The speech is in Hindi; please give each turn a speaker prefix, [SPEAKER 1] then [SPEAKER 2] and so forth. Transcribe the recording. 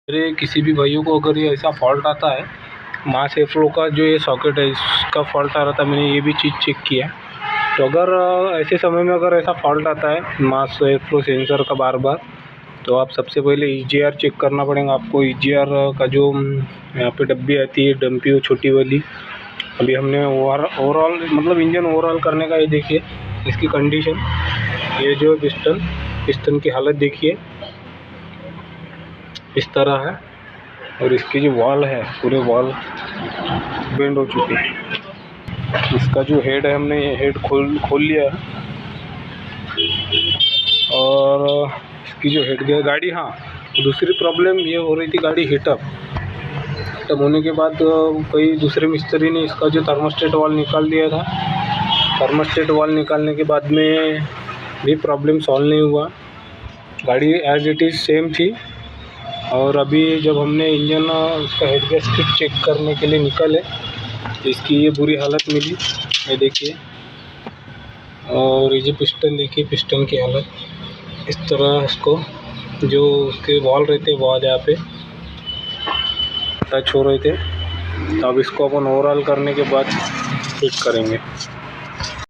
[SPEAKER 1] मेरे किसी भी भाइयों को अगर ये ऐसा फॉल्ट आता है, मास एयरफ्लो का जो ये सॉकेट है इसका फॉल्ट आ रहा था, मैंने ये भी चीज़ चेक किया। तो अगर ऐसे समय में अगर ऐसा फॉल्ट आता है मास एयरफ्लो सेंसर का बार बार, तो आप सबसे पहले EGR चेक करना पड़ेगा आपको। EGR का जो यहाँ पे डब्बी आती है, डम्पी वो छोटी वाली, अभी हमने ओवरऑल मतलब इंजन ओवरऑल करने का, ये देखिए इसकी कंडीशन, ये जो पिस्टन की हालत देखिए इस तरह है, और इसकी जो वॉल है पूरे वॉल बेंड हो चुकी है। इसका जो हेड है, हमने ये हेड खोल लिया है, और इसकी जो हेड गया गाड़ी, हाँ दूसरी प्रॉब्लम ये हो रही थी, गाड़ी हीटअप होने के बाद कोई दूसरे मिस्त्री ने इसका जो थर्मोस्टेट वाल्व निकाल दिया था। थर्मोस्टेट वाल्व निकालने के बाद में भी प्रॉब्लम सॉल्व नहीं हुआ, गाड़ी एज इट इज़ सेम थी। और अभी जब हमने इंजन उसका हेड गैस्केट चेक करने के लिए निकाले तो इसकी ये बुरी हालत मिली, ये देखिए। और ये जो पिस्टन देखिए, पिस्टन की हालत इस तरह, इसको जो उसके वॉल रहते हैं वॉल यहाँ पे टच हो रहे थे। तो अब इसको अपन ओवरऑल करने के बाद फिट करेंगे।